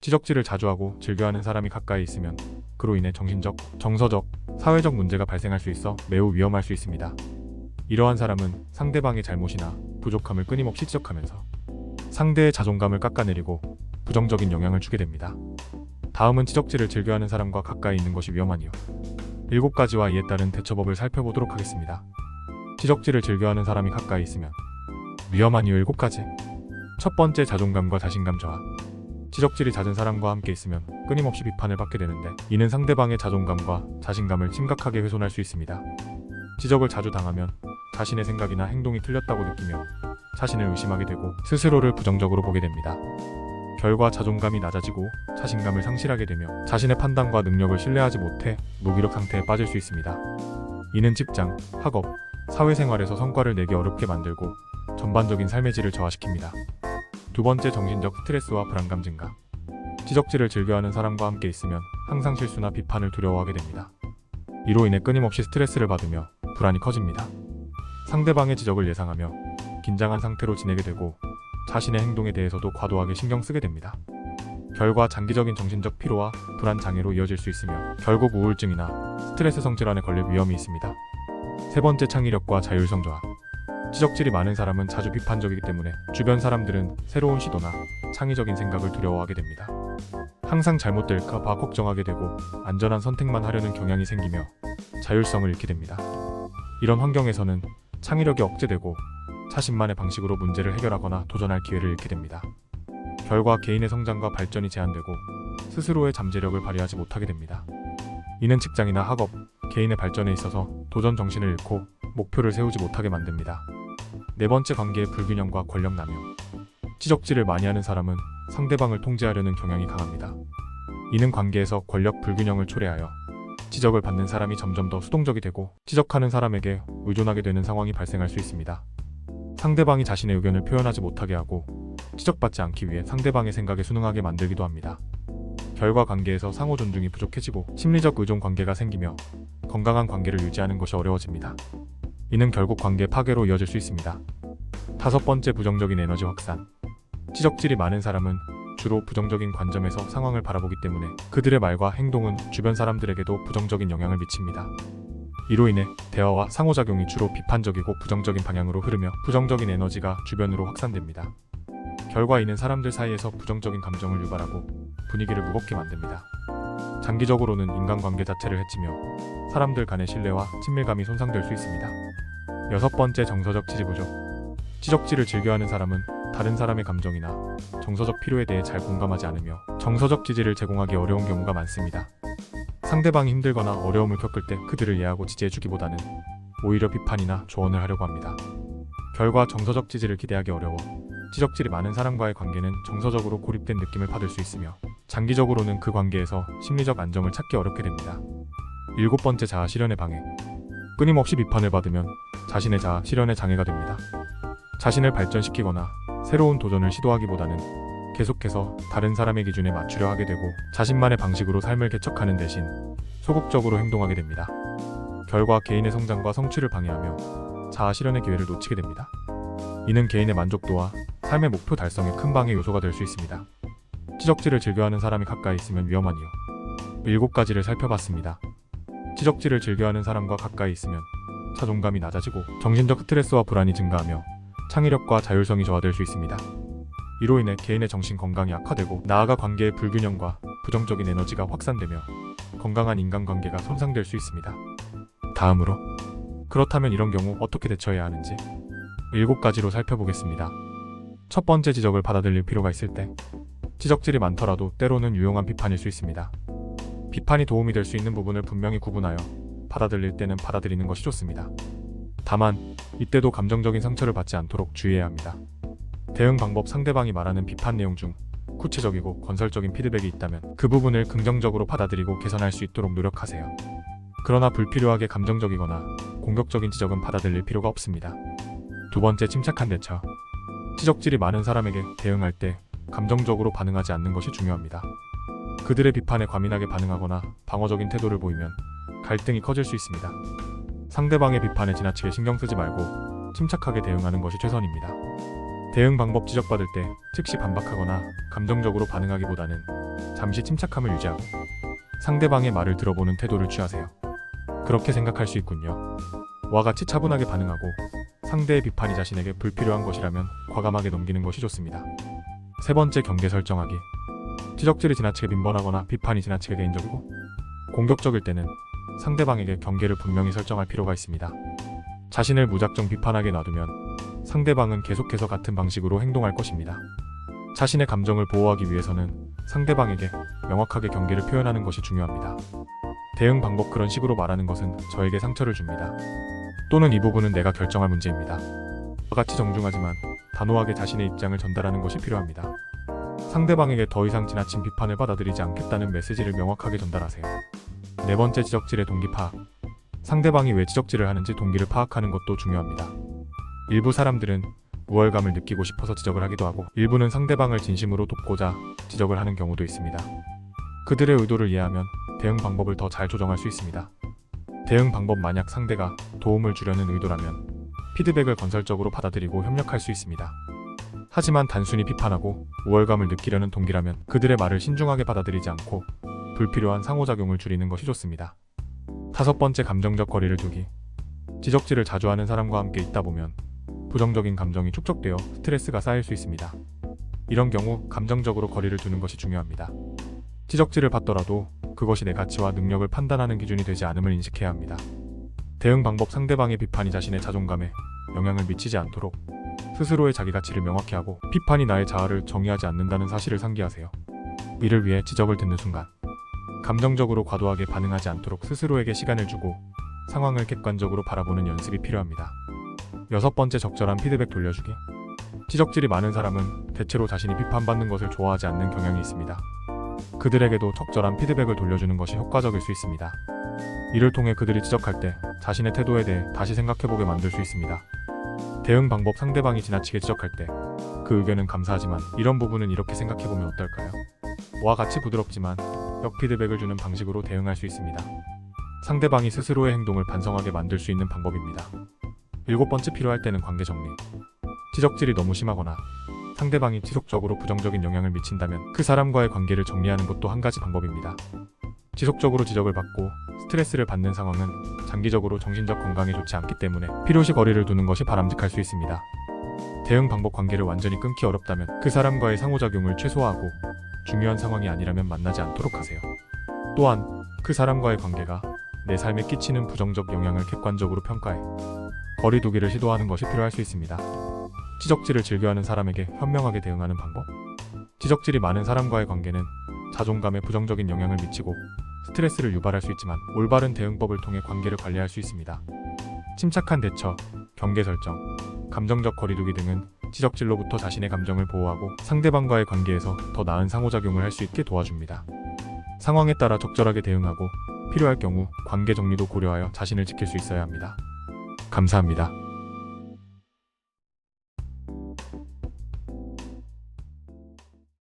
지적질을 자주 하고 즐겨하는 사람이 가까이 있으면 그로 인해 정신적, 정서적, 사회적 문제가 발생할 수 있어 매우 위험할 수 있습니다. 이러한 사람은 상대방의 잘못이나 부족함을 끊임없이 지적하면서 상대의 자존감을 깎아내리고 부정적인 영향을 주게 됩니다. 다음은 지적질을 즐겨하는 사람과 가까이 있는 것이 위험한 이유 7가지와 이에 따른 대처법을 살펴보도록 하겠습니다. 지적질을 즐겨하는 사람이 가까이 있으면 위험한 이유 7가지. 첫 번째, 자존감과 자신감 저하. 지적질이 잦은 사람과 함께 있으면 끊임없이 비판을 받게 되는데 이는 상대방의 자존감과 자신감을 심각하게 훼손할 수 있습니다. 지적을 자주 당하면 자신의 생각이나 행동이 틀렸다고 느끼며 자신을 의심하게 되고 스스로를 부정적으로 보게 됩니다. 결과 자존감이 낮아지고 자신감을 상실하게 되며 자신의 판단과 능력을 신뢰하지 못해 무기력 상태에 빠질 수 있습니다. 이는 직장, 학업, 사회생활에서 성과를 내기 어렵게 만들고 전반적인 삶의 질을 저하시킵니다. 두 번째, 정신적 스트레스와 불안감 증가. 지적질을 즐겨하는 사람과 함께 있으면 항상 실수나 비판을 두려워하게 됩니다. 이로 인해 끊임없이 스트레스를 받으며 불안이 커집니다. 상대방의 지적을 예상하며 긴장한 상태로 지내게 되고 자신의 행동에 대해서도 과도하게 신경 쓰게 됩니다. 결과 장기적인 정신적 피로와 불안 장애로 이어질 수 있으며 결국 우울증이나 스트레스성 질환에 걸릴 위험이 있습니다. 세 번째, 창의력과 자율성 저하. 지적질이 많은 사람은 자주 비판적이기 때문에 주변 사람들은 새로운 시도나 창의적인 생각을 두려워하게 됩니다. 항상 잘못될까 봐 걱정하게 되고 안전한 선택만 하려는 경향이 생기며 자율성을 잃게 됩니다. 이런 환경에서는 창의력이 억제되고 자신만의 방식으로 문제를 해결하거나 도전할 기회를 잃게 됩니다. 결과 개인의 성장과 발전이 제한되고 스스로의 잠재력을 발휘하지 못하게 됩니다. 이는 직장이나 학업, 개인의 발전에 있어서 도전 정신을 잃고 목표를 세우지 못하게 만듭니다. 네 번째, 관계의 불균형과 권력 남용. 지적질을 많이 하는 사람은 상대방을 통제하려는 경향이 강합니다. 이는 관계에서 권력 불균형을 초래하여 지적을 받는 사람이 점점 더 수동적이 되고 지적하는 사람에게 의존하게 되는 상황이 발생할 수 있습니다. 상대방이 자신의 의견을 표현하지 못하게 하고 지적받지 않기 위해 상대방의 생각에 순응하게 만들기도 합니다. 결과 관계에서 상호 존중이 부족해지고 심리적 의존 관계가 생기며 건강한 관계를 유지하는 것이 어려워집니다. 이는 결국 관계 파괴로 이어질 수 있습니다. 다섯 번째, 부정적인 에너지 확산. 지적질이 많은 사람은 주로 부정적인 관점에서 상황을 바라보기 때문에 그들의 말과 행동은 주변 사람들에게도 부정적인 영향을 미칩니다. 이로 인해 대화와 상호작용이 주로 비판적이고 부정적인 방향으로 흐르며 부정적인 에너지가 주변으로 확산됩니다. 결과 이는 사람들 사이에서 부정적인 감정을 유발하고 분위기를 무겁게 만듭니다. 장기적으로는 인간관계 자체를 해치며 사람들 간의 신뢰와 친밀감이 손상될 수 있습니다. 여섯 번째, 정서적 지지 부족. 지적질을 즐겨하는 사람은 다른 사람의 감정이나 정서적 필요에 대해 잘 공감하지 않으며 정서적 지지를 제공하기 어려운 경우가 많습니다. 상대방이 힘들거나 어려움을 겪을 때 그들을 이해하고 지지해주기보다는 오히려 비판이나 조언을 하려고 합니다. 결과 정서적 지지를 기대하기 어려워 지적질이 많은 사람과의 관계는 정서적으로 고립된 느낌을 받을 수 있으며 장기적으로는 그 관계에서 심리적 안정을 찾기 어렵게 됩니다. 일곱 번째, 자아 실현의 방해. 끊임없이 비판을 받으면 자신의 자아 실현에 장애가 됩니다. 자신을 발전시키거나 새로운 도전을 시도하기보다는 계속해서 다른 사람의 기준에 맞추려 하게 되고 자신만의 방식으로 삶을 개척하는 대신 소극적으로 행동하게 됩니다. 결과 개인의 성장과 성취를 방해하며 자아 실현의 기회를 놓치게 됩니다. 이는 개인의 만족도와 삶의 목표 달성에 큰 방해 요소가 될 수 있습니다. 지적질을 즐겨하는 사람이 가까이 있으면 위험한 이유 7가지를 살펴봤습니다. 지적질을 즐겨하는 사람과 가까이 있으면 자존감이 낮아지고 정신적 스트레스와 불안이 증가하며 창의력과 자율성이 저하될 수 있습니다. 이로 인해 개인의 정신 건강이 악화되고 나아가 관계의 불균형과 부정적인 에너지가 확산되며 건강한 인간관계가 손상될 수 있습니다. 다음으로 그렇다면 이런 경우 어떻게 대처해야 하는지 7가지로 살펴보겠습니다. 첫 번째, 지적을 받아들일 필요가 있을 때. 지적질이 많더라도 때로는 유용한 비판일 수 있습니다. 비판이 도움이 될 수 있는 부분을 분명히 구분하여 받아들일 때는 받아들이는 것이 좋습니다. 다만 이때도 감정적인 상처를 받지 않도록 주의해야 합니다. 대응 방법. 상대방이 말하는 비판 내용 중 구체적이고 건설적인 피드백이 있다면 그 부분을 긍정적으로 받아들이고 개선할 수 있도록 노력하세요. 그러나 불필요하게 감정적이거나 공격적인 지적은 받아들일 필요가 없습니다. 두 번째, 침착한 대처. 지적질이 많은 사람에게 대응할 때 감정적으로 반응하지 않는 것이 중요합니다. 그들의 비판에 과민하게 반응하거나 방어적인 태도를 보이면 갈등이 커질 수 있습니다. 상대방의 비판에 지나치게 신경 쓰지 말고 침착하게 대응하는 것이 최선입니다. 대응 방법. 지적받을 때 즉시 반박하거나 감정적으로 반응하기보다는 잠시 침착함을 유지하고 상대방의 말을 들어보는 태도를 취하세요. 그렇게 생각할 수 있군요. 와 같이 차분하게 반응하고 상대의 비판이 자신에게 불필요한 것이라면 과감하게 넘기는 것이 좋습니다. 세 번째, 경계 설정하기. 지적질이 지나치게 빈번하거나 비판이 지나치게 개인적이고 공격적일 때는 상대방에게 경계를 분명히 설정할 필요가 있습니다. 자신을 무작정 비판하게 놔두면 상대방은 계속해서 같은 방식으로 행동할 것입니다. 자신의 감정을 보호하기 위해서는 상대방에게 명확하게 경계를 표현하는 것이 중요합니다. 대응 방법: 그런 식으로 말하는 것은 저에게 상처를 줍니다. 또는 이 부분은 내가 결정할 문제입니다. 와 같이 정중하지만 단호하게 자신의 입장을 전달하는 것이 필요합니다. 상대방에게 더 이상 지나친 비판을 받아들이지 않겠다는 메시지를 명확하게 전달하세요. 네 번째, 지적질의 동기 파악. 상대방이 왜 지적질을 하는지 동기를 파악하는 것도 중요합니다. 일부 사람들은 우월감을 느끼고 싶어서 지적을 하기도 하고, 일부는 상대방을 진심으로 돕고자 지적을 하는 경우도 있습니다. 그들의 의도를 이해하면 대응 방법을 더 잘 조정할 수 있습니다. 대응 방법: 만약 상대가 도움을 주려는 의도라면 피드백을 건설적으로 받아들이고 협력할 수 있습니다. 하지만 단순히 비판하고 우월감을 느끼려는 동기라면 그들의 말을 신중하게 받아들이지 않고 불필요한 상호작용을 줄이는 것이 좋습니다. 다섯 번째, 감정적 거리를 두기. 지적질을 자주 하는 사람과 함께 있다 보면 부정적인 감정이 축적되어 스트레스가 쌓일 수 있습니다. 이런 경우 감정적으로 거리를 두는 것이 중요합니다. 지적질을 받더라도 그것이 내 가치와 능력을 판단하는 기준이 되지 않음을 인식해야 합니다. 대응 방법: 상대방의 비판이 자신의 자존감에 영향을 미치지 않도록 스스로의 자기 가치를 명확히 하고, 비판이 나의 자아를 정의하지 않는다는 사실을 상기하세요. 이를 위해 지적을 듣는 순간 감정적으로 과도하게 반응하지 않도록 스스로에게 시간을 주고 상황을 객관적으로 바라보는 연습이 필요합니다. 여섯 번째, 적절한 피드백 돌려주기. 지적질이 많은 사람은 대체로 자신이 비판받는 것을 좋아하지 않는 경향이 있습니다. 그들에게도 적절한 피드백을 돌려주는 것이 효과적일 수 있습니다. 이를 통해 그들이 지적할 때 자신의 태도에 대해 다시 생각해보게 만들 수 있습니다. 대응 방법: 상대방이 지나치게 지적할 때 그 의견은 감사하지만 이런 부분은 이렇게 생각해보면 어떨까요? 와 같이 부드럽지만 역피드백을 주는 방식으로 대응할 수 있습니다. 상대방이 스스로의 행동을 반성하게 만들 수 있는 방법입니다. 일곱 번째, 필요할 때는 관계 정리. 지적질이 너무 심하거나 상대방이 지속적으로 부정적인 영향을 미친다면 그 사람과의 관계를 정리하는 것도 한 가지 방법입니다. 지속적으로 지적을 받고 스트레스를 받는 상황은 장기적으로 정신적 건강에 좋지 않기 때문에 필요시 거리를 두는 것이 바람직할 수 있습니다. 대응 방법: 관계를 완전히 끊기 어렵다면 그 사람과의 상호작용을 최소화하고 중요한 상황이 아니라면 만나지 않도록 하세요. 또한 그 사람과의 관계가 내 삶에 끼치는 부정적 영향을 객관적으로 평가해 거리 두기를 시도하는 것이 필요할 수 있습니다. 지적질을 즐겨하는 사람에게 현명하게 대응하는 방법. 지적질이 많은 사람과의 관계는 자존감에 부정적인 영향을 미치고 스트레스를 유발할 수 있지만 올바른 대응법을 통해 관계를 관리할 수 있습니다. 침착한 대처, 경계 설정, 감정적 거리두기 등은 지적질로부터 자신의 감정을 보호하고 상대방과의 관계에서 더 나은 상호작용을 할 수 있게 도와줍니다. 상황에 따라 적절하게 대응하고 필요할 경우 관계 정리도 고려하여 자신을 지킬 수 있어야 합니다. 감사합니다.